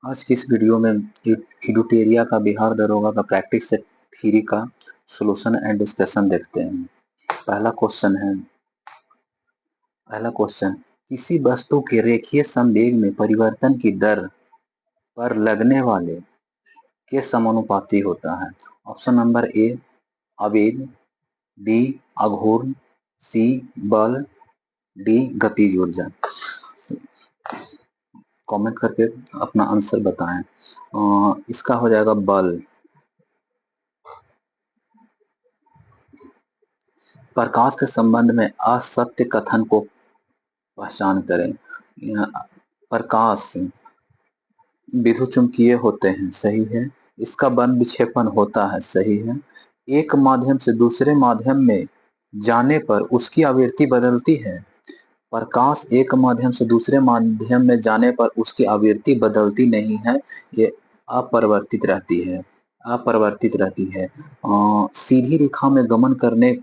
आज की इस वीडियो में इडुटेरिया का बिहार दरोगा का प्रैक्टिस सेट थ्योरी का सॉल्यूशन एंड डिस्कशन देखते हैं। पहला क्वेश्चन किसी वस्तु के रेखीय संवेग में परिवर्तन की दर पर लगने वाले के समानुपाती होता है। ऑप्शन नंबर ए आवेग, बी आघूर्ण, सी बल, डी गतिज ऊर्जा। कमेंट करके अपना आंसर बताएं। इसका हो जाएगा बल। प्रकाश के संबंध में असत्य कथन को पहचान करें। प्रकाश विद्युतचुंबकीय होते हैं, सही है। इसका बल विक्षेपण होता है, सही है। एक माध्यम से दूसरे माध्यम में जाने पर उसकी आवृत्ति बदलती है। प्रकाश एक माध्यम से दूसरे माध्यम में जाने पर उसकी आवृत्ति बदलती नहीं है, ये अपरिवर्तित रहती है। सीधी रेखा में गमन करने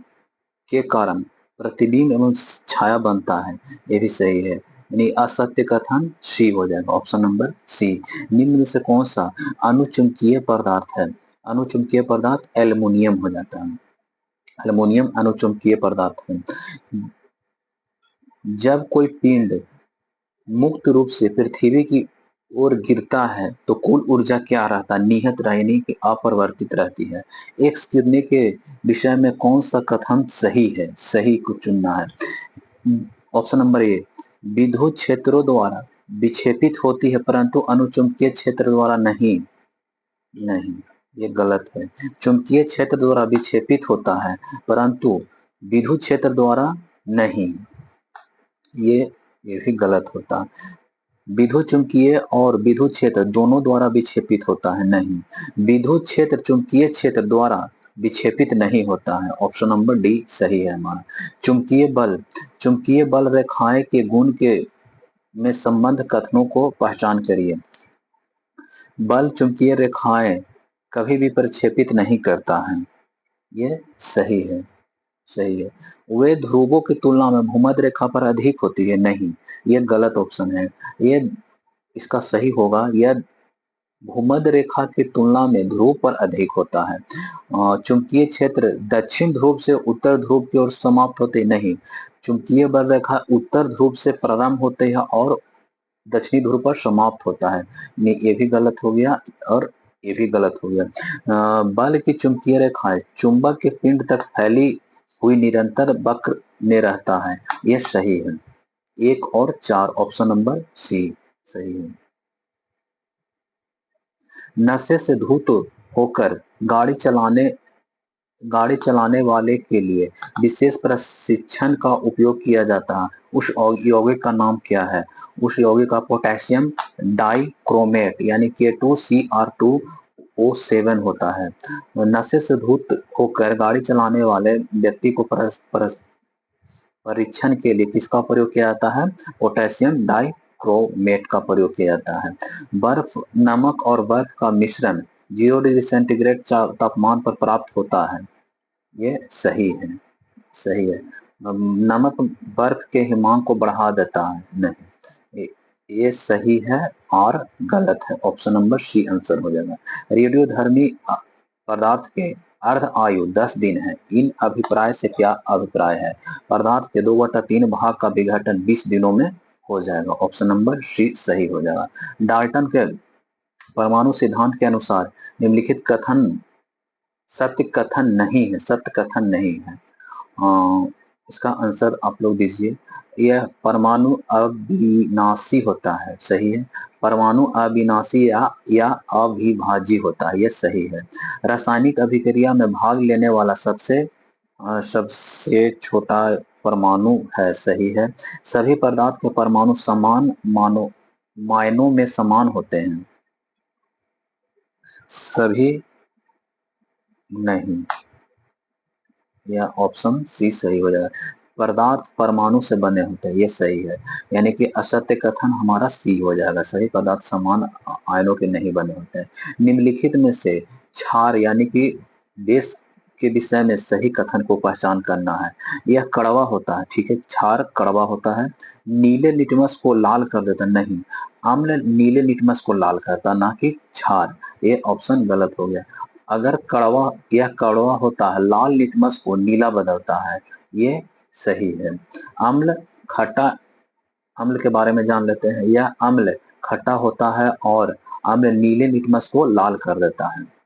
के कारण प्रतिबिंब एवं छाया बनता है, ये भी सही है। यानी असत्य कथन सी हो जाएगा, ऑप्शन नंबर सी। निम्न में से कौन सा अनुचुंबकीय पदार्थ है? अनुचुंबकीय पदार्थ एल्युमिनियम हो जाता है। एल्युमिनियम अनुचुंबकीय पदार्थ है। जब कोई पिंड मुक्त रूप से पृथ्वी की ओर गिरता है तो कुल ऊर्जा क्या रहता है? निहित यानी कि अपरिवर्तित रहती है। एक्स गिरने के विषय में कौन सा कथन सही है? सही को चुनना है। ऑप्शन नंबर ए विद्युत क्षेत्रों द्वारा विक्षेपित होती है परंतु अनुचुंबकीय क्षेत्र द्वारा नहीं। ये गलत है। चुंबकीय क्षेत्र द्वारा विक्षेपित होता है परंतु विद्युत क्षेत्र द्वारा नहीं, ये भी गलत होता। विद्युत चुंबकीय और विद्युत क्षेत्र दोनों द्वारा विक्षेपित होता है, नहीं। विद्युत क्षेत्र चुंबकीय क्षेत्र द्वारा विक्षेपित नहीं होता है, ऑप्शन नंबर डी सही है हमारा। चुंबकीय बल रेखाएं के गुण के में संबंध कथनों को पहचान करिए। बल चुंबकीय रेखाएं कभी भी प्रक्षेपित नहीं करता है, ये सही है। वे ध्रुवों की तुलना में भूमध्य रेखा पर अधिक होती है, नहीं, ये गलत ऑप्शन है। ये इसका सही होगा, यह भूमध्य रेखा की तुलना में ध्रुव पर अधिक होता है। चुंबकीय क्षेत्र दक्षिण ध्रुव से उत्तर ध्रुव की ओर समाप्त होते नहीं। चुंबकीय बल रेखा उत्तर ध्रुव से प्रारंभ होते हैं और दक्षिणी ध्रुव पर समाप्त होता है। ये भी गलत हो गया और ये भी गलत हो गया। बल की चुंबकीय रेखाएं चुंबक के पिंड तक फैली हुई निरंतर वक्र में रहता है, यह सही है। 1 और 4 ऑप्शन नंबर सी सही है। नशे से धुत होकर गाड़ी चलाने वाले के लिए विशेष प्रशिक्षण का उपयोग किया जाता है, उस यौगिक का नाम क्या है? उस यौगिक का पोटेशियम डाइक्रोमेट यानी K2CR2O7 होता है। नशे से धुत होकर गाड़ी चलाने वाले व्यक्ति को परीक्षण के लिए किसका प्रयोग किया जाता है? पोटेशियम डाइक्रोमेट का प्रयोग किया जाता है। बर्फ, नमक और बर्फ का मिश्रण 0 डिग्री सेंटीग्रेड तापमान पर प्राप्त होता है, ये सही है। नमक बर्फ के हिमांक को बढ़ा देता है, नहीं, ये सही है और गलत है, ऑप्शन नंबर सी आंसर हो जाएगा। रेडियोधर्मी पदार्थ के अर्ध आयु 10 दिन है, इन अभिप्राय से क्या अभिप्राय है? पदार्थ के 2/3 भाग का विघटन 20 दिनों में हो जाएगा, ऑप्शन नंबर सी सही हो जाएगा। डाल्टन के परमाणु सिद्धांत के अनुसार निम्नलिखित कथन सत्य कथन नहीं है। इसका आंसर आप लोग दीजिए। यह परमाणु अविनाशी होता है, सही है। परमाणु अविनाशी या अविभाज्य होता है, यह सही है। रासायनिक अभिक्रिया में भाग लेने वाला सबसे छोटा परमाणु है, सही है। सभी पदार्थ के परमाणु समान मायनों में समान होते हैं, सभी नहीं, यह ऑप्शन सी सही हो जाएगा। पदार्थ परमाणु से बने होते हैं, ये सही है। यानी कि असत्य कथन हमारा सी हो जाएगा, सही पदार्थ समान आयनों के नहीं बने होते हैं। निम्नलिखित में से क्षार यानी कि बेस के विषय में सही कथन को पहचान करना है। यह कड़वा होता है, ठीक है, क्षार कड़वा होता है। नीले लिटमस को लाल कर देता, नहीं, अम्ल नीले लिटमस को लाल करता, ना कि क्षार। ये ऑप्शन गलत हो गया। अगर कड़वा, यह कड़वा होता है, लाल लिटमस को नीला बदलता है, ये सही है। अम्ल खट्टा, अम्ल के बारे में जान लेते हैं। यह अम्ल खट्टा होता है और अम्ल नीले लिटमस को लाल कर देता है।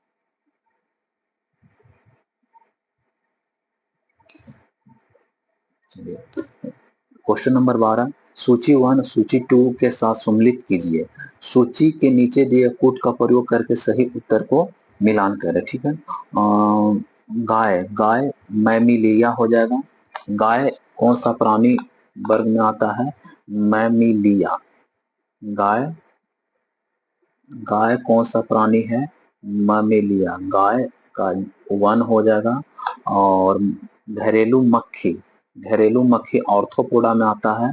क्वेश्चन नंबर 12, सूची 1 सूची 2 के साथ सम्मिलित कीजिए। सूची के नीचे दिए कोड का प्रयोग करके सही उत्तर को मिलान करें, ठीक है। गाय, गाय मैमिलिया हो जाएगा। गाय कौन सा प्राणी वर्ग में आता है? मैमिलिया। गाय, गाय कौन सा प्राणी है? मैमिलिया। गाय का 1 हो जाएगा। और घरेलू मक्खी, घरेलू मक्खी ऑर्थोपोडा में आता है,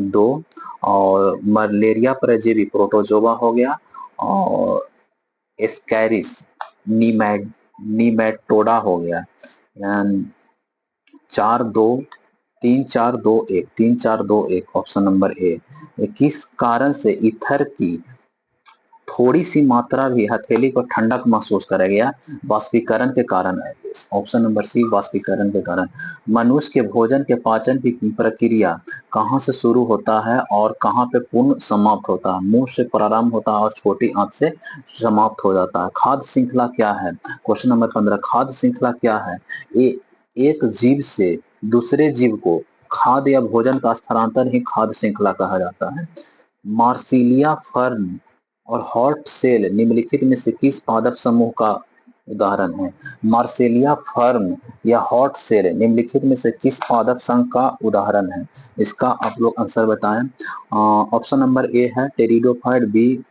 2। और मलेरिया परजीवी प्रोटोजोआ हो गया। और एस्कैरिस नीमेटोडा हो गया। 4-2 3-4-2-1 3-4-2-1 ऑप्शन नंबर ए। किस कारण से ईथर की थोड़ी सी मात्रा भी हथेली को ठंडक महसूस करेगा? वाष्पीकरण के कारण है। ऑप्शन नंबर सी, वाष्पीकरण के कारण। मनुष्य के भोजन के पाचन की प्रक्रिया कहाँ से शुरू होता है और कहाँ पे पूर्ण समाप्त होता है? मुंह से प्रारंभ होता है और छोटी आंत से समाप्त हो जाता है। खाद्य श्रृंखला क्या है? क्वेश्चन नंबर 15, खाद्य श्रृंखला क्या है? एक जीव से दूसरे जीव को खाद्य या भोजन का स्थानांतरण ही खाद्य श्रृंखला कहा जाता है। मार्सिलिया फर्न और हॉट सेल निम्नलिखित में से किस पादप समूह का उदाहरण है? मार्सेलिया फर्न या हॉट सेल निम्नलिखित में से किस पादप संघ का उदाहरण है? इसका आप लोग आंसर बताएं। ऑप्शन नंबर ए है टेरिडोफाइट, बी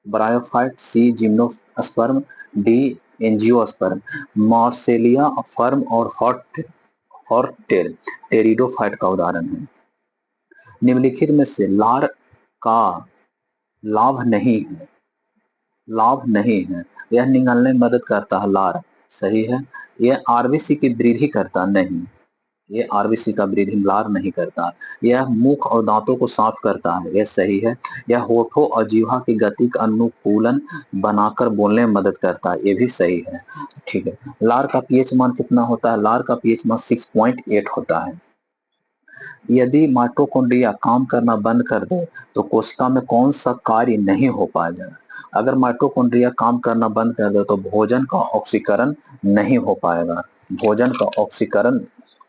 ब्रायोफाइट, सी जिम्नोस्पर्म, डी एंजियोस्पर्म। मार्सेलिया फर्म और हॉट टेरिडोफाइट का उदाहरण है। निम्नलिखित में से लार का लाभ नहीं है, लाभ नहीं है। यह निगलने में मदद करता है, लार सही है। यह आरबीसी की वृद्धि करता नहीं, ये आरबीसी का वृद्धि लार नहीं करता। यह मुख और दांतों को साफ करता है, यह सही है। यह होठों और जीवा की गति का अनुकूलन बनाकर बोलने में मदद करता है, ये भी सही है, ठीक है। लार का पीएच मान कितना होता है? लार का पीएच मान 6.8 होता है। यदि माइटोकॉन्ड्रिया काम करना बंद कर दे तो कोशिका में कौन सा कार्य नहीं हो पाएगा? अगर माइटोकॉन्ड्रिया काम करना बंद कर दे तो भोजन का ऑक्सीकरण नहीं हो पाएगा। भोजन का ऑक्सीकरण,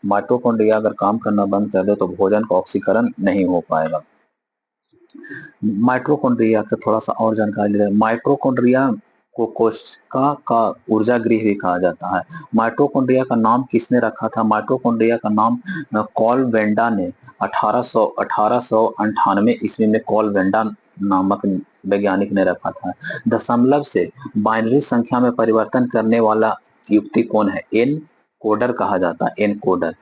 माइटोकॉन्ड्रिया अगर काम करना बंद कर दे तो भोजन का ऑक्सीकरण नहीं हो पाएगा। माइटोकॉन्ड्रिया का थोड़ा सा और जानकारी ले। माइटोकॉन्ड्रिया को कोशिका का ऊर्जा गृह भी कहा जाता है। माइटोकॉन्ड्रिया का नाम किसने रखा था? माइटोकॉन्ड्रिया का नाम कॉल वेंडा ने 1898 ईस्वी में कॉल वेंडा नामक वैज्ञानिक ने रखा था। दशमलव से बाइनरी संख्या में परिवर्तन करने वाला युक्ति कौन है? एन कोडर कहा जाता है, एन कोडर।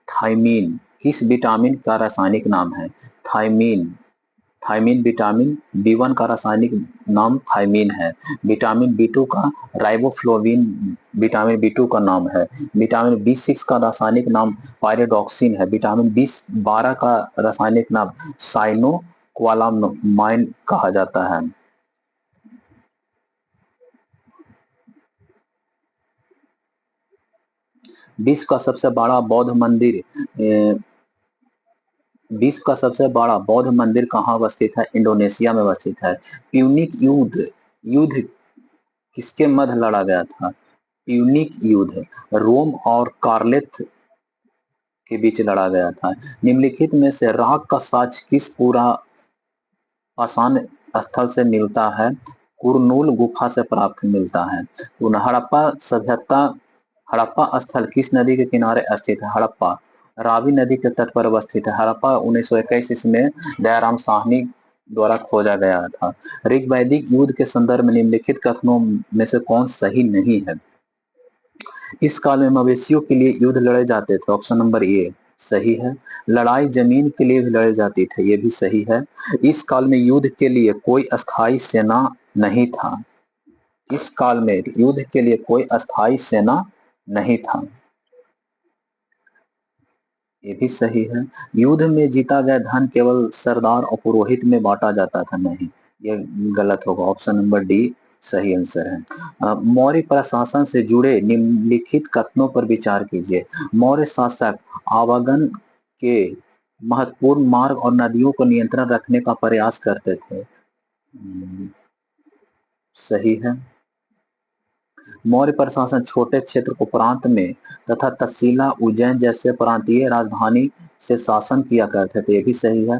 थाइमीन किस विटामिन का रासायनिक नाम है? थाइमीन, थाइमीन विटामिन B1 का रासायनिक नाम थाइमीन है। विटामिन B2 का राइबोफ्लोविन विटामिन B2 का नाम है। विटामिन B6 का रासायनिक नाम पायरिडॉक्सिन है। विटामिन B12 का रासायनिक नाम साइनोक्वालामाइन कहा जाता है। विश्व का सबसे बड़ा बौद्ध मंदिर विश्व का सबसे बड़ा बौद्ध मंदिर कहाँ अवस्थित है? इंडोनेशिया में अवस्थित है। प्यूनिक युद्ध, युद्ध किसके मध्य लड़ा गया था? प्यूनिक युद्ध रोम और कार्लेथ के बीच लड़ा गया था। निम्नलिखित में से राग का साक्ष किस पूरा आसान स्थल से मिलता है? कुरनूल गुफा से प्राप्त मिलता है। हड़प्पा सभ्यता, हड़प्पा स्थल किस नदी के किनारे स्थित है? हड़प्पा रावी नदी के तट पर अवस्थित है। हड़प्पा 1921 ईस्वी में दयाराम साहनी द्वारा खोजा गया था। ऋग्वैदिक युद्ध के संदर्भ में निम्नलिखित कथनों में से कौन सही नहीं है? इस काल में मवेशियों के लिए युद्ध लड़े जाते थे, ऑप्शन नंबर ए सही है। लड़ाई जमीन के लिए भी लड़े जाती थे, ये भी सही है। इस काल में युद्ध के लिए कोई अस्थायी सेना नहीं था। इस काल में युद्ध के लिए कोई अस्थायी सेना नहीं था। ये भी सही है। युद्ध में जीता गया धन केवल सरदार और पुरोहित में बांटा जाता था, नहीं, ये गलत होगा। ऑप्शन नंबर डी सही आंसर है। मौर्य प्रशासन से जुड़े निम्नलिखित कथनों पर विचार कीजिए। मौर्य शासक आवागमन के महत्वपूर्ण मार्ग और नदियों को नियंत्रण रखने का प्रयास करते थे। सही है। मौर्य प्रशासन छोटे क्षेत्र को प्रांत में तथा तक्षशिला उज्जैन जैसे प्रांतीय राजधानी से शासन किया करते थे। ये भी सही है।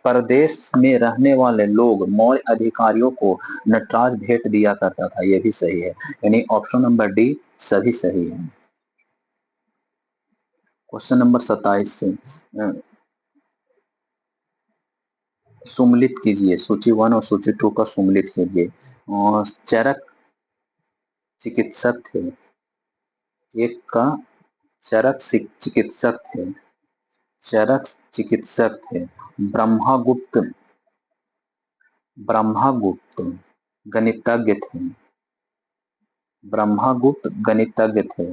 प्रदेश में रहने वाले लोग मौर्य अधिकारियों को नटराज भेंट दिया करता था। ये भी सही है। यानी ऑप्शन नंबर डी सभी सही है। क्वेश्चन नंबर 27 से सुमलित कीजिए। सूची 1 और सूची 2 का सुमलित कीजिए। चरक चिकित्सक थे, एक का चरक चिकित्सक थे, चरक चिकित्सक थे। ब्रह्मागुप्त ब्रह्मागुप्त गणितज्ञ थे, ब्रह्मागुप्त गणितज्ञ थे।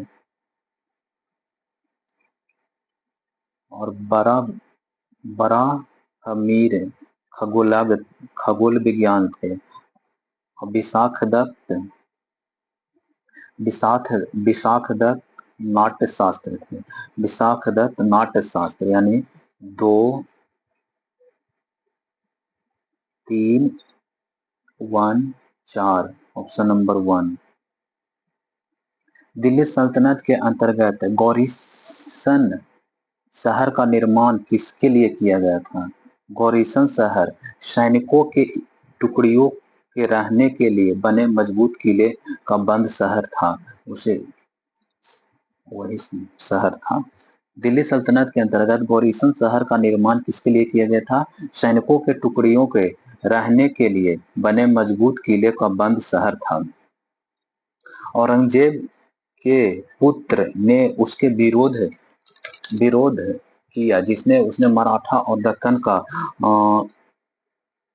और बराहमीर खगोल विज्ञान थे। विशाखदत्त नाट्य शास्त्र थे। विशाखदत्त नाट्य शास्त्र, यानी 2 3 1 4 ऑप्शन नंबर 1। दिल्ली सल्तनत के अंतर्गत गौरीशन शहर का निर्माण किसके लिए किया गया था? गौरीशन शहर सैनिकों के टुकड़ियों के रहने के लिए बने मजबूत किले का बंद शहर था, उसे वही शहर था। दिल्ली सल्तनत के अंतर्गत गौरीशन शहर का निर्माण किसके लिए किया गया था? सैनिकों के टुकड़ियों के रहने के लिए बने मजबूत किले का बंद शहर था। औरंगजेब के पुत्र ने उसके विरोध किया, जिसने उसने मराठा और दक्कन का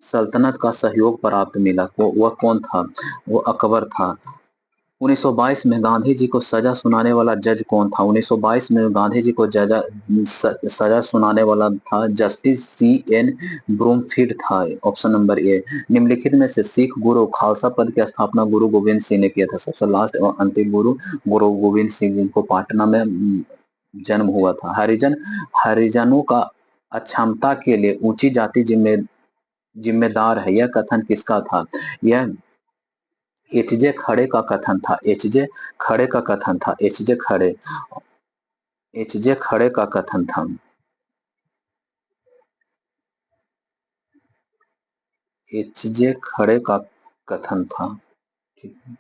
सल्तनत का सहयोग प्राप्त मिला। वह कौन था? वो अकबर था। 1922 में गांधी जी को सजा सुनाने वाला जज कौन था? 1922 में गांधी जी को सजा सुनाने वाला था जस्टिस C.N. ब्रूमफील्ड था। ऑप्शन नंबर ए। निम्नलिखित में से सिख गुरु खालसा पद की स्थापना गुरु गोविंद सिंह ने किया था। सबसे लास्ट एवं अंतिम गुरु गोविंद सिंह, जिनको पाटना में जन्म हुआ था। हरिजनों का अक्षमता के लिए ऊंची जाति जिम्मेदार है, यह कथन किसका था? यह एच.जे. खड़े का कथन था। एच.जे. खड़े का कथन था। एच.जे. खड़े का कथन था। एच.जे. खड़े का कथन था। ठीक है।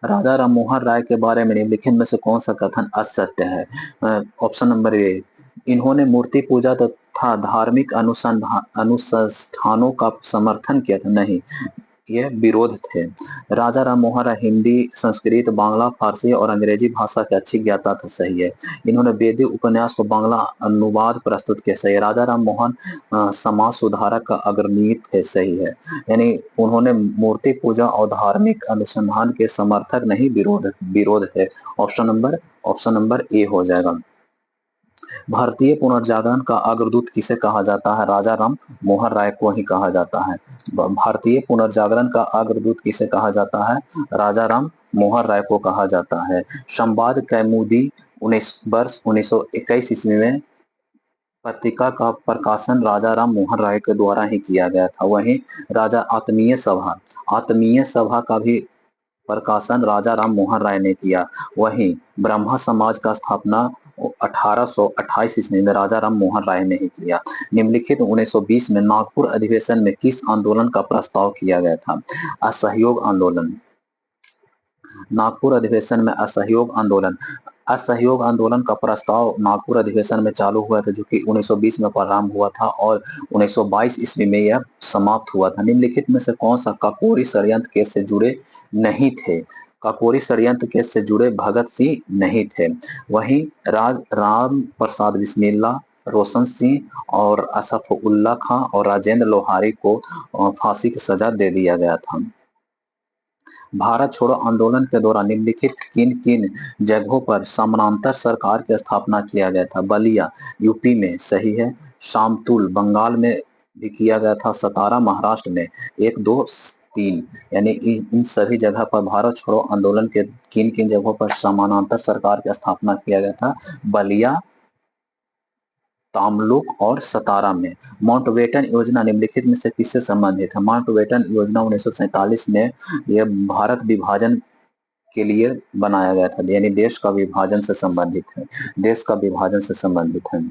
राजा राममोहन राय के बारे में निम्नलिखित में से कौन सा कथन असत्य है? ऑप्शन नंबर ए। इन्होंने मूर्ति पूजा तथा धार्मिक अनुष्ठानों का समर्थन किया था। नहीं, यह विरोध थे। राजा राममोहन राय हिंदी, संस्कृत, बांग्ला, फारसी और अंग्रेजी भाषा के अच्छी ज्ञाता थे। सही है। इन्होंने वेदी उपन्यास को बांग्ला अनुवाद प्रस्तुत किया। सही है। राजा राममोहन समाज सुधारक का अग्रणी थे। सही है। यानी उन्होंने मूर्ति पूजा और धार्मिक अनुसंधान के समर्थक नहीं, विरोध थे। ऑप्शन नंबर ए हो जाएगा। भारतीय पुनर्जागरण का अग्रदूत किसे कहा जाता है? राजा राम मोहन राय को ही कहा जाता है। भारतीय पुनर्जागरण का अग्रदूत किसे कहा जाता है? राजा राम मोहन राय को कहा जाता है। संवाद कौमुदी 1921 ईस्वी में पत्रिका का प्रकाशन राजा राम मोहन राय के द्वारा ही किया गया था। वहीं आत्मीय सभा का भी प्रकाशन राजा राम मोहन राय ने किया। वहीं ब्रह्मा समाज का स्थापना 1828 ईस्वी में राजा राम मोहन राय ने ही किया। निम्नलिखित 1920 में नागपुर अधिवेशन में किस आंदोलन का प्रस्ताव किया गया था? असहयोग आंदोलन। नागपुर अधिवेशन में असहयोग आंदोलन का प्रस्ताव नागपुर अधिवेशन में चालू हुआ था, जो कि 1920 में प्रारंभ हुआ था और 1922 ईस्वी में यह समाप्त हुआ था। निम्नलिखित में से कौन सा काकोरी षड्यंत्र केस से जुड़े नहीं थे? काकोरी षड्यंत्र केस से जुड़े भगत सिंह नहीं थे। वहीं राम प्रसाद बिस्मिल्ला, रोशन सिंह और असफउल्ला खां और राजेंद्र लोहारी को फांसी की सजा दे दिया गया था। भारत छोड़ो आंदोलन के दौरान निम्नलिखित किन किन जगहों पर समानांतर सरकार की स्थापना किया गया था? बलिया यूपी में, सही है। शामतुल बंगाल में भी किया गया था। सतारा महाराष्ट्र में। 1 2 3 यानी इन सभी जगह पर भारत छोड़ो आंदोलन के किन किन जगहों पर समानांतर सरकार की स्थापना किया गया था? बलिया, तामलुक और सतारा में। माउंटबेटन योजना निम्नलिखित में से किससे संबंधित है? माउंटबेटन योजना 1947 में यह भारत विभाजन के लिए बनाया गया था, यानी देश का विभाजन से संबंधित है। देश का विभाजन से संबंधित है।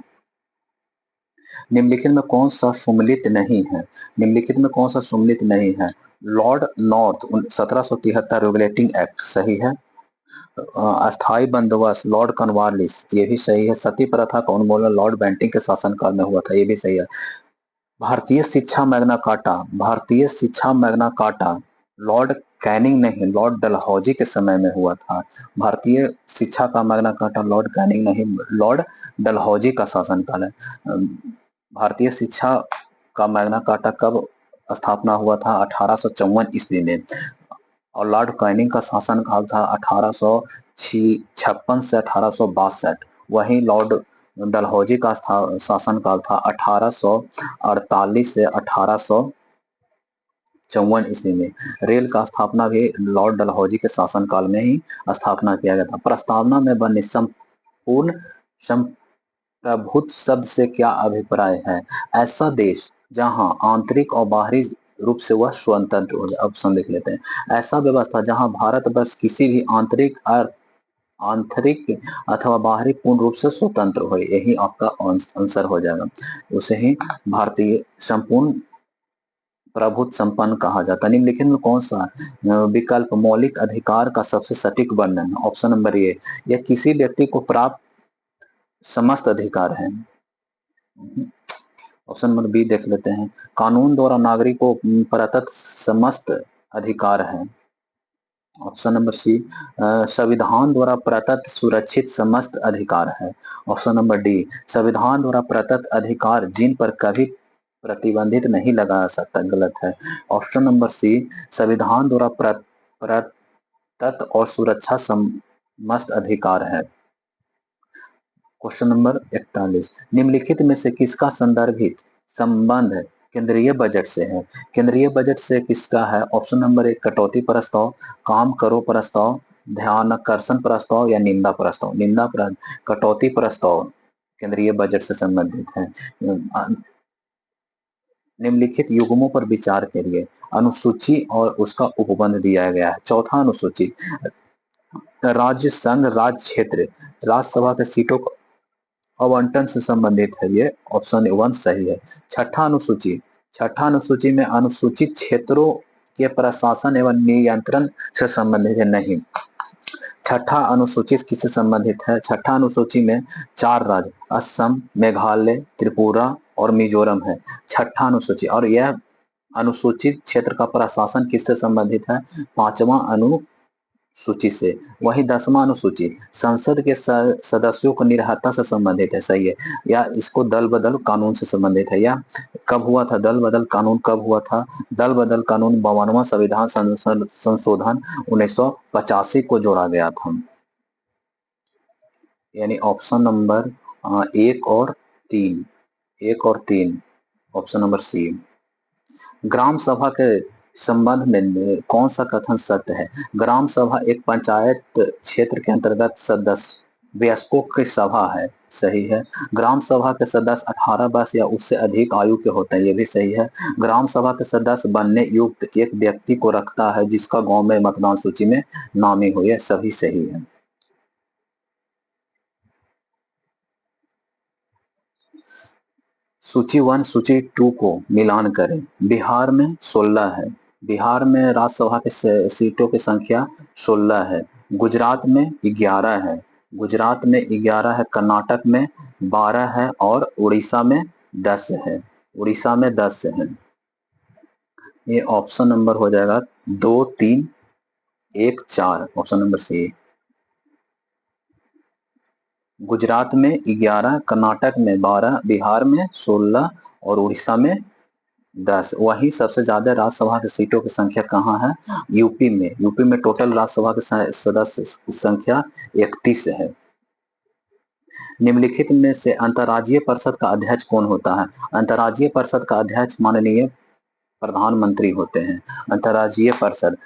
निम्नलिखित में कौन सा सुमेलित नहीं है? निम्नलिखित में कौन सा सुमेलित नहीं है? लॉर्ड नॉर्थ 1773 रेगुलेटिंग एक्ट, सही है। अस्थाई बंदोबस्त लॉर्ड कॉर्नवालिस, ये भी सही है। सती प्रथा का उन्मूलन लॉर्ड बेंटिंक के शासनकाल में हुआ था, ये भी सही है। भारतीय शिक्षा मैग्ना कार्टा, भारतीय शिक्षा मैग्ना कार्टा लॉर्ड कैनिंग नहीं, लॉर्ड डलहौजी के समय में हुआ था। भारतीय शिक्षा का मैग्ना कार्टा लॉर्ड कैनिंग नहीं, लॉर्ड डलहौजी का शासनकाल है। भारतीय शिक्षा का मैग्ना कार्टा कब स्थापना हुआ था? 1854 ईस्वी में। और लॉर्ड कैनिंग का शासनकाल था 1856 से 1862। वहीं लॉर्ड डलहौजी का शासनकाल था 1848 से 1854 ईस्वी में। रेल का स्थापना भी लॉर्ड डलहौजी के शासनकाल में ही स्थापना किया गया था। प्रस्तावना में बने संपूर्ण संप्रभुत्व शब्द से क्या अभिप्राय है? ऐसा देश जहां आंतरिक और बाहरी रूप से वह स्वतंत्र हो जाए। ऑप्शन देख लेते हैं। ऐसा व्यवस्था जहां भारत बस किसी भी आंतरिक अथवा बाहरी पूर्ण रूप से स्वतंत्र हो, यही आपका आंसर हो जाएगा। उसे ही भारतीय संपूर्ण प्रभुत्व संपन्न कहा जाता है। निम्नलिखित में कौन सा विकल्प मौलिक अधिकार का सबसे सटीक वर्णन है? ऑप्शन नंबर ए, यह किसी व्यक्ति को प्राप्त समस्त अधिकार है। ऑप्शन नंबर बी देख लेते हैं। कानून द्वारा नागरिक को प्रदत्त समस्त अधिकार है। ऑप्शन नंबर सी, संविधान द्वारा प्रदत्त सुरक्षित समस्त अधिकार है। ऑप्शन नंबर डी, संविधान द्वारा प्रदत्त अधिकार जिन पर कभी प्रतिबंधित नहीं लगा सकता, गलत है। ऑप्शन नंबर सी, संविधान द्वारा प्रदत्त और सुरक्षा समस्त अधिकार है। क्वेश्चन नंबर 41, निम्नलिखित में से किसका संदर्भित संबंध केंद्रीय बजट से है? केंद्रीय बजट से किसका है? ऑप्शन नंबर 1, कटौती प्रस्ताव, काम करो प्रस्ताव, ध्यानाकर्षण प्रस्ताव या निंदा प्रस्ताव। कटौती प्रस्ताव केंद्रीय बजट से संबंधित है। निम्नलिखित युग्मों पर विचार करिए। अनुसूची और उसका उपबंध दिया गया है। चौथा अनुसूची, राज्य संघ राज्य क्षेत्र राज्यसभा के सीटों आवंटन से संबंधित है, ये ऑप्शन 1 सही है। छठा अनुसूची में अनुसूचित क्षेत्रों के प्रशासन एवं नियंत्रण से संबंधित है, नहीं। छठा अनुसूची किससे संबंधित है? छठा अनुसूची में 4 राज्य असम, मेघालय, त्रिपुरा और मिजोरम है। छठा अनुसूची, और यह अनुसूचित क्षेत्र का प्रशासन किससे संबंधित है? 5वां अनुसूची से। वही 10वां अनुसूची संसद के सदस्यों को निरहता से संबंधित है, सही है। या इसको दल बदल कानून से संबंधित है। या कब हुआ था दल बदल कानून? कब हुआ था दल बदल कानून? 52वां संविधान संशोधन 1985 को जोड़ा गया था। यानी ऑप्शन नंबर 1 और 3, ऑप्शन नंबर सी। ग्राम सभा के संबंध में कौन सा कथन सत्य है? ग्राम सभा एक पंचायत क्षेत्र के अंतर्गत सदस्य वयस्कों की सभा है, सही है। ग्राम सभा के सदस्य 18 वर्ष या उससे अधिक आयु के होते हैं, ये भी सही है। ग्राम सभा के सदस्य बनने युक्त एक व्यक्ति को रखता है जिसका गांव में मतदान सूची में नामी हो, यह सभी सही है। सूची 1 सूची 2 को मिलान करें। बिहार में 16 है। बिहार में राज्यसभा के सीटों की संख्या 16 है। गुजरात में 11 है। गुजरात में 11 है। कर्नाटक में 12 है और उड़ीसा में 10 है। उड़ीसा में 10 है। ये ऑप्शन नंबर हो जाएगा 2 3 1 4, ऑप्शन नंबर सी। गुजरात में 11, कर्नाटक में 12, बिहार में 16 और उड़ीसा में 10। वहीं सबसे ज्यादा राज्यसभा की सीटों की संख्या कहाँ है? यूपी में। यूपी में टोटल राज्यसभा के सदस्य की संख्या 31 है। निम्नलिखित में से अंतर्राज्यीय परिषद का अध्यक्ष कौन होता है? अंतर्राज्यीय परिषद का अध्यक्ष माननीय प्रधानमंत्री होते हैं। अंतर्राज्यीय परिषद,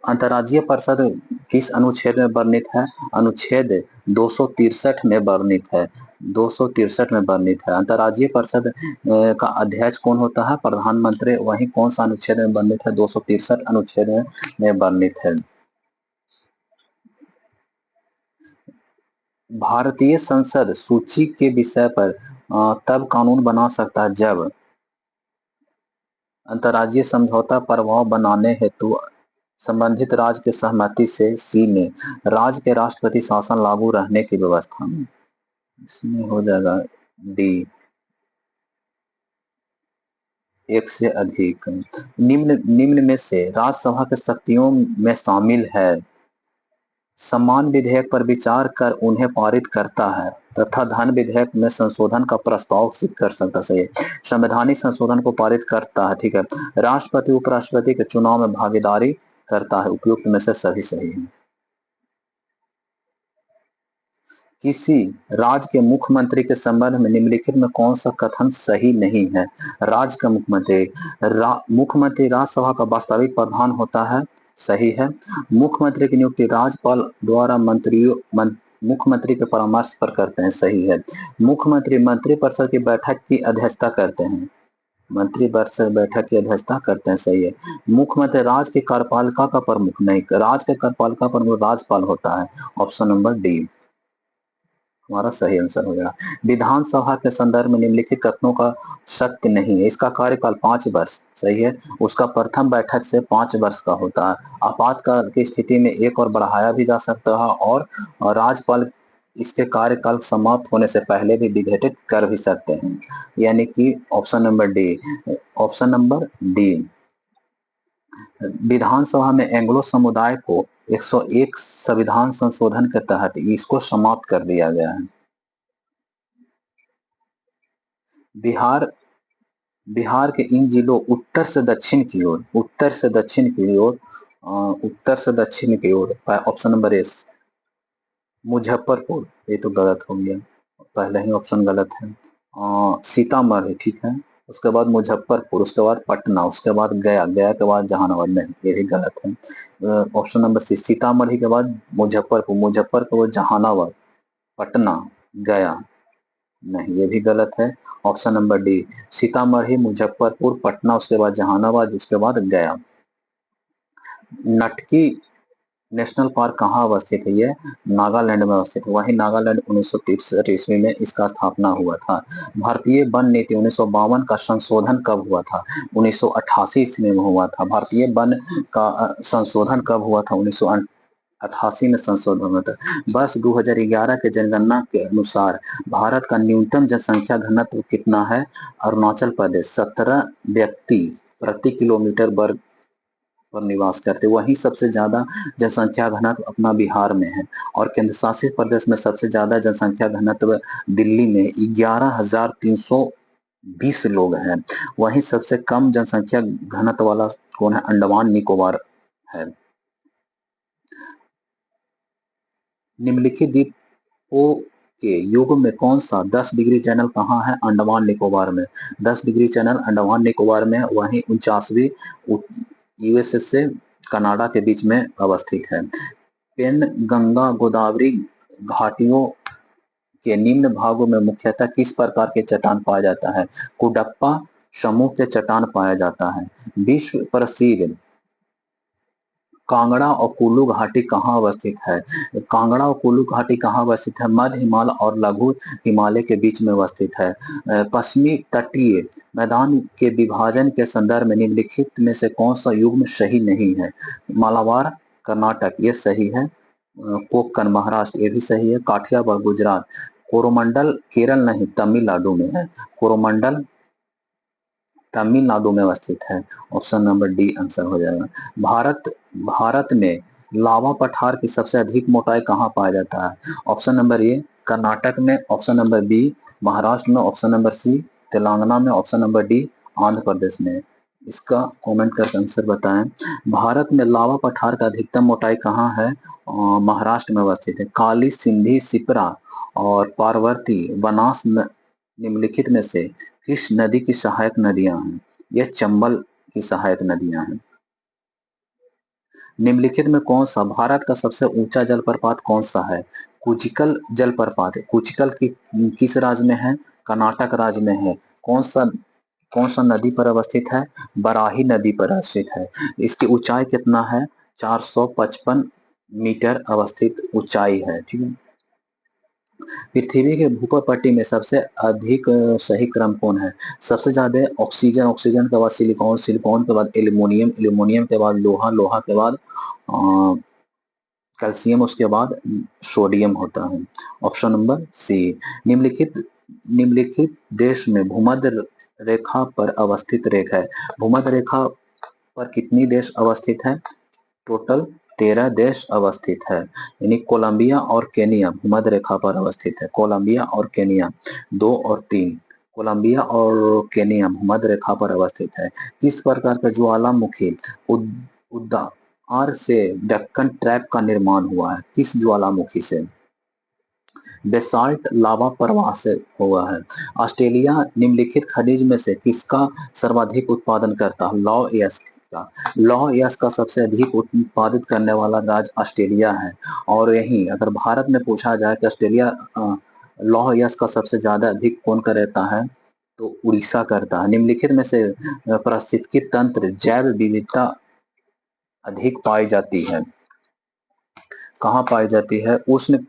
अंतर्राज्यीय परिषद किस अनुच्छेद में वर्णित है? अनुच्छेद 263 में वर्णित है। 263 में वर्णित है। अंतर्राज्यीय परिषद का अध्यक्ष कौन होता है? प्रधानमंत्री। वहीं कौन सा अनुच्छेद में वर्णित है? 263 अनुच्छेद में वर्णित है। भारतीय संसद सूची के विषय पर तब कानून बना सकता है जब अंतर्राज्यीय समझौता प्रभाव बनाने हेतु संबंधित राज्य की सहमति से। सी में राज्य के राष्ट्रपति शासन लागू रहने की व्यवस्था में। इसमें हो जाएगा डी, एक से अधिक। निम्न में से राज्यसभा के शक्तियों में शामिल है समान विधेयक पर विचार कर उन्हें पारित करता है तथा धन विधेयक में संशोधन का प्रस्ताव कर सकता है। संवैधानिक संशोधन को पारित करता है। ठीक है। राष्ट्रपति उपराष्ट्रपति के चुनाव में भागीदारी करता है। उपयुक्त में से सभी सही है। किसी राज्य के मुख्यमंत्री के संबंध में निम्नलिखित में कौन सा कथन सही नहीं है? राज्य का मुख्यमंत्री मुख्यमंत्री राज्यसभा का वास्तविक प्रधान होता है। सही है। मुख्यमंत्री की नियुक्ति राज्यपाल द्वारा मुख्यमंत्री के परामर्श पर करते हैं। सही है। मुख्यमंत्री मंत्रिपरिषद की बैठक की अध्यक्षता करते हैं। मंत्रिपरिषद बैठक की अध्यक्षता करते हैं। सही है। मुख्यमंत्री राज्य की कार्यपालिका का प्रमुख नहीं, राज्य के कार्यपालिका प्रमुख राज्यपाल होता है। ऑप्शन नंबर डी हमारा सही आंसर हो गया। विधानसभा के संदर्भ में निम्नलिखित कथनों का सत्य नहीं है। इसका कार्यकाल 5 वर्ष। सही है। उसका प्रथम बैठक से 5 वर्ष का होता है। आपातकाल की स्थिति में एक और बढ़ाया भी जा सकता है और राज्यपाल इसके कार्यकाल समाप्त होने से पहले भी विघटित कर भी सकते हैं। यानी कि option number D. Option number D. विधानसभा में एंग्लो समुदाय को 101 संविधान संशोधन के तहत इसको समाप्त कर दिया गया है। बिहार के इन जिलों उत्तर से दक्षिण की ओर, उत्तर से दक्षिण की ओर, उत्तर से दक्षिण की ओर। Option number A Muzaffarpur. ये तो गलत हो गया, पहले ही ऑप्शन गलत है। सीतामढ़ी। ठीक है। उसके बाद मुजफ्फरपुर, उसके बाद पटना, उसके बाद गया, गया के बाद जहानाबाद। नहीं, ये भी गलत है। ऑप्शन नंबर सी सीतामढ़ी के बाद मुजफ्फरपुर, मुजफ्फरपुर के बाद जहानाबाद, पटना, गया। नहीं, ये भी गलत है। Option number D Sitamarhi, Muzaffarpur, Patna, उसके बाद जहानाबाद, उसके बाद गया। नटकी नेशनल पार्क कहाँ अवस्थित है? ये नागालैंड में अवस्थित है। वहीं नागालैंड 1963 ईस्वी में इसका स्थापना हुआ था। भारतीय वन नीति 1952 का संशोधन कब हुआ था? 1988 ईस्वी में हुआ था। भारतीय वन का संशोधन कब हुआ था? 1988 में संशोधन हुआ था। वर्ष 2011 के जनगणना के अनुसार भारत का न्यूनतम जनसंख्या घनत्व कितना है? अरुणाचल प्रदेश 17 व्यक्ति प्रति किलोमीटर वर्ग पर निवास करते। वहीं सबसे ज्यादा जनसंख्या घनत्व अपना बिहार में है और केंद्र शासित प्रदेश में सबसे ज्यादा जनसंख्या घनत्व दिल्ली में 11,320 लोग हैं। वहीं सबसे कम जनसंख्या घनत्व वाला कौन है? अंडमान निकोबार है। निम्नलिखित द्वीपों के युग में कौन सा 10 डिग्री चैनल कहाँ है? अंडमान निकोबार में। 10 डिग्री चैनल अंडमान निकोबार में। वहीं 49वीं यूएसएस से कनाडा के बीच में अवस्थित है। पेन गंगा गोदावरी घाटियों के निम्न भागों में मुख्यतः किस प्रकार के चट्टान पाया जाता है? कुडप्पा समूह के चट्टान पाया जाता है। विश्व प्रसिद्ध कांगड़ा और कुल्लू घाटी कहाँ अवस्थित है? कांगड़ा और कुल्लू घाटी कहाँ अवस्थित है? मध्य हिमालय और लघु हिमालय के बीच में अवस्थित है। पश्चिमी तटीय मैदान के विभाजन के संदर्भ में निम्नलिखित में से कौन सा युग्म सही नहीं है? मालाबार कर्नाटक, ये सही है। कोक्कन महाराष्ट्र, ये भी सही है। काठियावाड़ गुजरात। कोरोमंडल केरल नहीं, तमिलनाडु में है। कोरोमंडल तमिलनाडु में अवस्थित है। ऑप्शन नंबर डी आंसर हो जाएगा। भारत में लावा पठार की सबसे अधिक मोटाई कहाँ पाया जाता है? ऑप्शन नंबर ए कर्नाटक में ऑप्शन नंबर बी, महाराष्ट्र में ऑप्शन नंबर सी, तेलंगाना में option number D, Andhra Pradesh में। इसका कमेंट करके आंसर बताएं। भारत में लावा पठार का अधिकतम मोटाई कहाँ है? महाराष्ट्र में अवस्थित है। काली, सिंधी, सिप्रा और पार्वती, बनास निम्नलिखित में से किस नदी की सहायक नदियां हैं? यह चंबल की सहायक नदियां हैं। निम्नलिखित में कौन सा भारत का सबसे ऊंचा जलप्रपात कौन सा है? कुचिकल जलप्रपात है। कुचिकल किस राज्य में है? कर्नाटक राज्य में है। कौन सा नदी पर अवस्थित है? बराही नदी पर अवस्थित है। इसकी ऊंचाई कितना है? 455 मीटर अवस्थित ऊंचाई है। ठीक है। पृथ्वी के भूपर पट्टी में सबसे अधिक सही क्रम कौन है? सबसे ज्यादा ऑक्सीजन, ऑक्सीजन के बाद सिलिकॉन, सिलिकॉन के बाद एल्यूमिनियम, एल्यूमिनियम के बाद लोहा, लोहा के बाद कैल्शियम, उसके बाद सोडियम होता है। Option number C. निम्नलिखित देश में भूमध्य रेखा पर अवस्थित रेखा है। भूमध्य रेखा पर कितनी देश अवस्थित है? टोटल 13 देश अवस्थित है। यानी कोलंबिया और केनिया भूमध्य रेखा पर अवस्थित है। कोलंबिया और केनिया 2 और 3, कोलंबिया और केनिया भूमध्य रेखा पर अवस्थित है। किस प्रकार का ज्वालामुखी उद्गार से डेक्कन ट्रैप का निर्माण हुआ है? किस ज्वालामुखी से? बेसाल्ट लावा प्रवाह से हुआ है। ऑस्ट्रेलिया निम्नलिखित खनिज में से किसका सर्वाधिक उत्पादन करता है? लौह यश का सबसे अधिक उत्पादित करने वाला राज्य ऑस्ट्रेलिया है। और यही अगर भारत में पूछा जाए कि ऑस्ट्रेलिया लौह यश का सबसे ज्यादा अधिक कौन का रहता है, तो उड़ीसा करता है। निम्नलिखित में से पारिस्थितिकी तंत्र जैव विविधता अधिक पाई जाती है, कहाँ पाई जाती है? उष्ण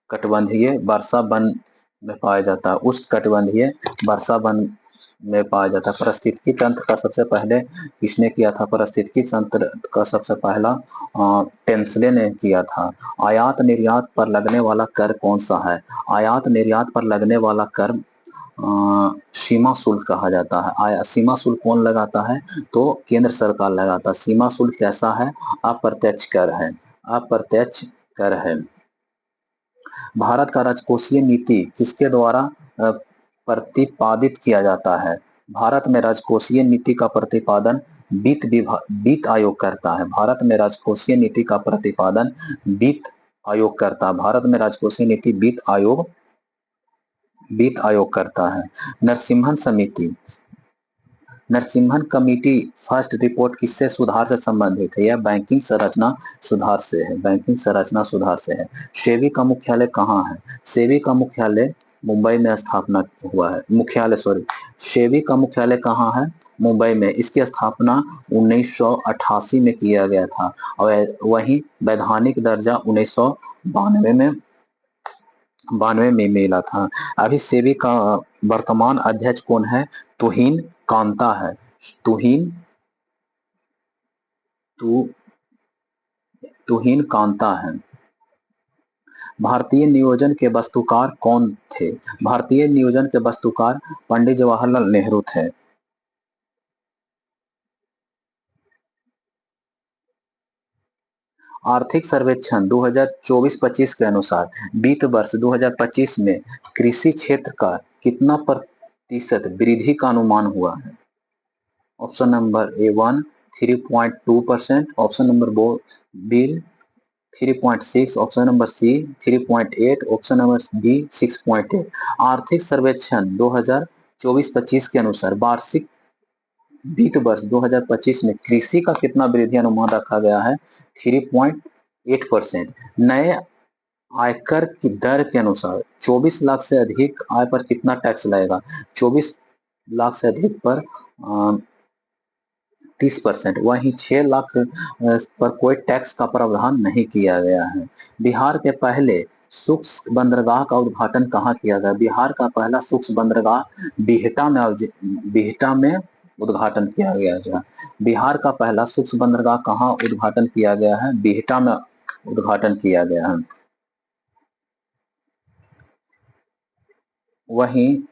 कटिबंधीय वर्षा वन में पाया जाता है। उष्ण कटिबंधीय वर्षा वन में पाया जाता है। पारिस्थितिकी तंत्र का सबसे पहले किसने किया था? पारिस्थितिकी तंत्र का सबसे पहला टेंसले ने किया था। आयात निर्यात पर लगने वाला कर कौन सा है? आयात निर्यात पर लगने वाला कर सीमा शुल्क कहा जाता है। सीमा शुल्क कौन लगाता है? तो केंद्र सरकार लगाता है। सीमा शुल्क कैसा है? अप्रत्यक्ष कर है। अप्रत्यक्ष कर है। भारत का राजकोषीय नीति किसके द्वारा प्रतिपादित किया जाता है? भारत में राजकोषीय नीति का प्रतिपादन वित्त आयोग करता है। भारत में राजकोषीय नीति का प्रतिपादन वित्त आयोग करता है। भारत में राजकोषीय नीति वित्त आयोग करता है। नरसिम्हन समिति, नरसिम्हन कमेटी फर्स्ट रिपोर्ट किससे सुधार से संबंधित है? यह बैंकिंग संरचना सुधार से है। बैंकिंग संरचना सुधार से है। सेबी का मुख्यालय कहाँ है? सेबी का मुख्यालय मुंबई में स्थापना हुआ है। सेबी का मुख्यालय कहाँ है? मुंबई में। इसकी स्थापना 1988 में किया गया था और वही वैधानिक दर्जा 1992 में मिला था। अभी सेबी का वर्तमान अध्यक्ष कौन है? तुहिन कांता है। तुहिन कांता है। भारतीय नियोजन के वस्तुकार कौन थे? भारतीय नियोजन के वस्तुकार पंडित जवाहरलाल नेहरू थे। आर्थिक सर्वेक्षण 2024-25 के अनुसार वित्त वर्ष 2025 में कृषि क्षेत्र का कितना प्रतिशत वृद्धि का अनुमान हुआ है? Option number A 1 3.2%, option number B 3.6, option number C 3.8, option number D 6.8। आर्थिक सर्वेक्षण 2024-25 के अनुसार वार्षिक वित्त वर्ष 2025 में कृषि का कितना वृद्धि अनुमान रखा गया है? 3.8%। नए आयकर की दर के अनुसार 24 लाख से अधिक आय पर कितना टैक्स लगेगा? 24 लाख से अधिक पर 30%। वहीं 6 लाख पर कोई टैक्स का प्रावधान नहीं किया गया है। बिहार के पहले सूक्ष्म बंदरगाह का उद्घाटन कहाँ किया गया? बिहार का पहला सूक्ष्म बंदरगाह बिहटा में उद्घाटन किया गया है। बिहार का पहला सूक्ष्म बंदरगाह कहाँ उद्घाटन किया गया है? बिहटा में उद्घाटन किया गया है। वहीं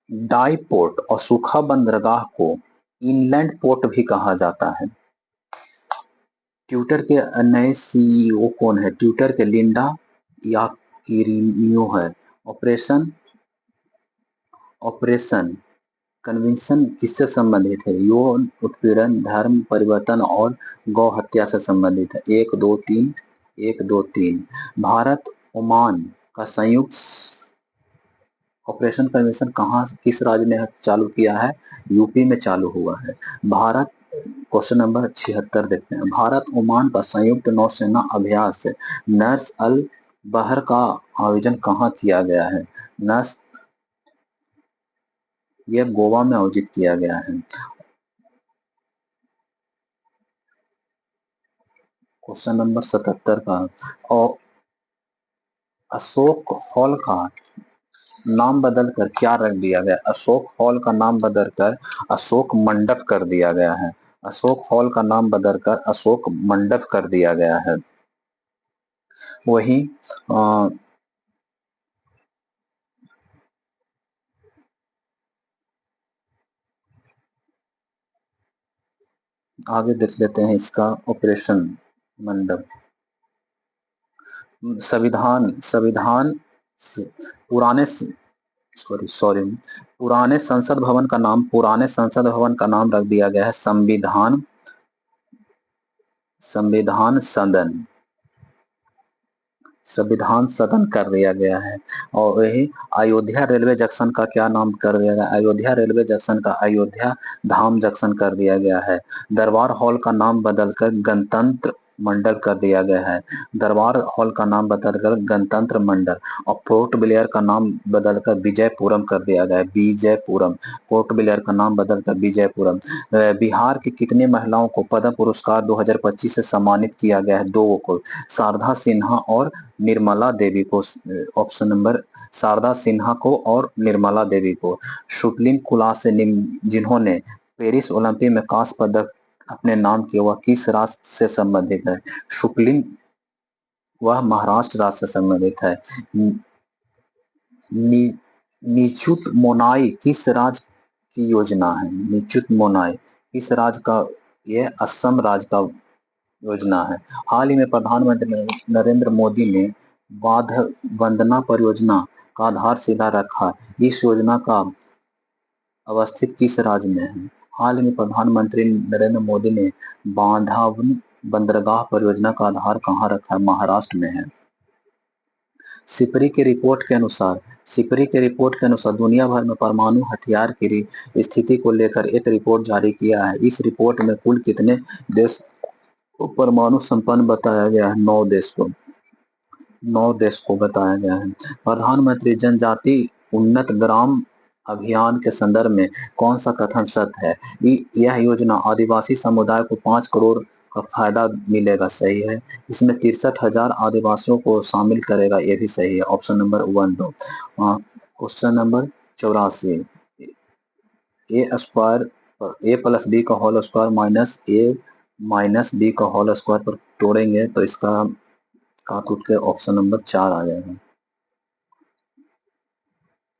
डाई पोर्ट और सूखा बंदरगाह को इनलैंड पोर्ट भी कहा जाता है। ट्विटर के नए सीईओ कौन है? ट्विटर के लिंडा किरीमियो है। ऑपरेशन ऑपरेशन कन्वेंशन किससे संबंधित है? यौन उत्पीड़न, धर्म परिवर्तन और गौ हत्या से संबंधित है। 1 2 3 1 2 3। भारत ओमान का संयुक्त ऑपरेशन कन्वेंशन कहाँ किस राज्य ने चालू किया है? यूपी में चालू हुआ है। भारत क्वेश्चन नंबर 76 देखते हैं। भारत ओमान का संयुक्त नौसेना अभ्यास नर्स अल बहर का आयोजन कहाँ किया गया है? नर्स यह गोवा में आयोजित किया गया है। क्वेश्चन नंबर 77 का और अशोक हॉल का नाम बदलकर क्या रख दिया गया? अशोक हॉल का नाम बदलकर अशोक मंडप कर दिया गया है। अशोक हॉल का नाम बदलकर अशोक मंडप कर दिया गया है। वही आगे देख लेते हैं इसका ऑपरेशन मंडप। संविधान संविधान पुराने सॉरी सॉरी पुराने संसद भवन का नाम रख दिया गया है संविधान संविधान सदन संविधान सदन कर दिया गया है। और वही अयोध्या रेलवे जंक्शन का क्या नाम कर दिया गया? अयोध्या रेलवे जंक्शन का अयोध्या धाम जंक्शन कर दिया गया है। दरबार हॉल का नाम बदलकर गणतंत्र मंडल कर दिया गया है। दरबार हॉल का नाम बदलकर गणतंत्र मंडल। और पोर्ट ब्लेयर का नाम बदलकर विजयपुरम कर दिया गया है। विजयपुरम पोर्ट ब्लेयर का नाम बदलकर विजयपुरम। बिहार की कितनी महिलाओं को पद्म पुरस्कार 2025 से सम्मानित किया गया है? 2 को, शारदा सिन्हा और निर्मला देवी को। ऑप्शन नंबर शारदा सिन्हा को और निर्मला देवी को। शुक्लिन कुलास जिन्होंने पेरिस ओलंपिक में कांस्य पदक अपने नाम किया, वह किस राज्य से संबंधित है? शुक्लिन वह महाराष्ट्र राज्य से संबंधित है। नि, निचुत मोनाई किस राज्य की योजना है? निचुत मोनाई किस राज्य का? यह असम राज्य का योजना है। हाल ही में प्रधानमंत्री नरेंद्र मोदी ने बाध वंदना परियोजना का आधारशिला रखा। इस योजना का अवस्थित किस राज्य में है? हाल ही में प्रधानमंत्री नरेंद्र मोदी ने बांधावन बंदरगाह परियोजना का आधार कहाँ रखा है? महाराष्ट्र में है। सिपरी की रिपोर्ट के अनुसार दुनिया भर में परमाणु हथियार की स्थिति को लेकर एक रिपोर्ट जारी किया है। इस रिपोर्ट में कुल कितने देश को परमाणु संपन्न बताया गया है? 9 देश को बताया गया है। प्रधानमंत्री जनजाति उन्नत ग्राम अभियान के संदर्भ में कौन सा कथन सत्य है? यह योजना आदिवासी समुदाय को 5 करोड़ का फायदा मिलेगा, सही है। इसमें 63,000 आदिवासियों को शामिल करेगा, यह भी सही है। Option number 1 2। Question number 84। ए स्क्वायर ए प्लस बी का होल स्क्वायर माइनस ए माइनस बी का होल स्क्वायर पर तोड़ेंगे तो इसका काट उठ के ऑप्शन नंबर 4 आ जाएगा।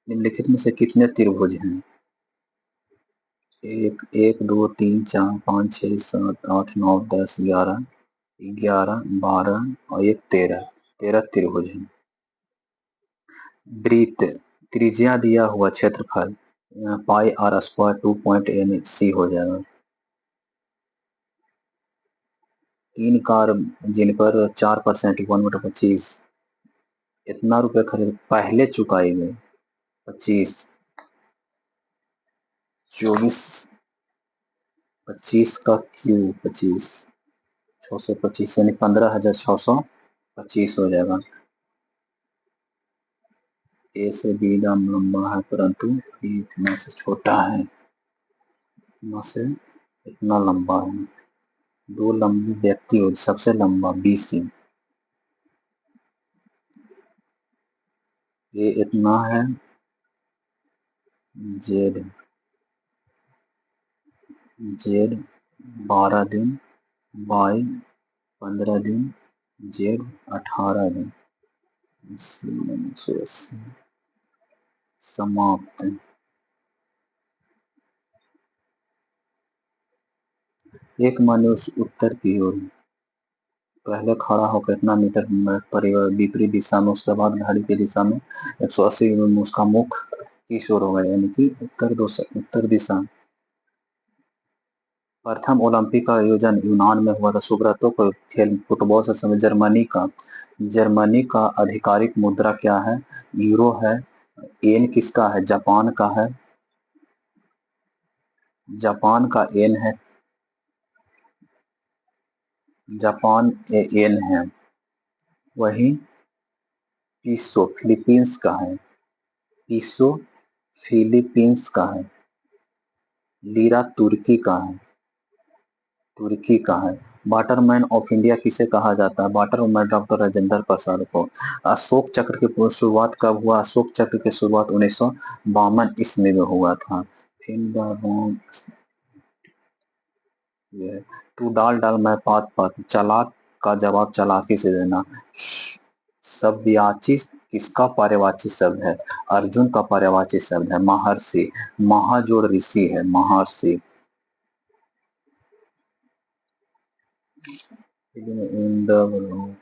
निम्नलिखित में से कितने त्रिभुज हैं? 1 1 2 3 4 5 6 7 8 9 10 11 11 12 और 1 13 त्रिभुज हैं। वृत्त त्रिज्या दिया हुआ क्षेत्रफल पाई आर स्क्वायर 2.सी हो जाएगा। 3 कार जिन पर 4% 1/25 इतना रुपए खरीद पहले चुकाई गई। 25 24 25 का क्यू 25 625 यानी 15,625 हो जाएगा। ए से बी दाम लंबा है परंतु बी इतना से छोटा है, इतना से इतना लंबा है। 2 लंबे व्यक्ति हो, सबसे लंबा बी सी। ए इतना है, जेड जेड 12 दिन, वाई 15 दिन, जेड 18 दिन। समाप्त। एक मनुष्य उत्तर की ओर पहले खड़ा हो कितना मीटर विपरीत दिशा में, उसके बाद घड़ी की दिशा में 180 में उसका मुख किस ओर होगा, यानी कि उत्तर दिशा। प्रथम ओलंपिक का आयोजन यूनान में हुआ था। सुब्रतो को खेल फुटबॉल से समय। जर्मनी का आधिकारिक मुद्रा क्या है? यूरो है। एन किसका है? जापान का है। जापान का एन है। जापान एन है। वही पीसो फिलीपींस का है। पीसो फिलीपींस का है। लीरा तुर्की का है। वाटरमैन ऑफ इंडिया किसे कहा जाता है? वाटरमैन डॉक्टर राजेंद्र प्रसाद को। अशोक चक्र की शुरुआत कब हुआ? अशोक चक्र की शुरुआत 1952 ईस्वी में हुआ था। ये तू डाल डाल मैं पात पात, चालाक का जवाब चालाकी से देना। सव्याची किसका पर्यायवाची शब्द है? अर्जुन का पर्यायवाची शब्द है। महर्षि, महाजोड़ ऋषि है महर्षि। इन द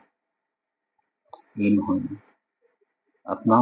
इन अपना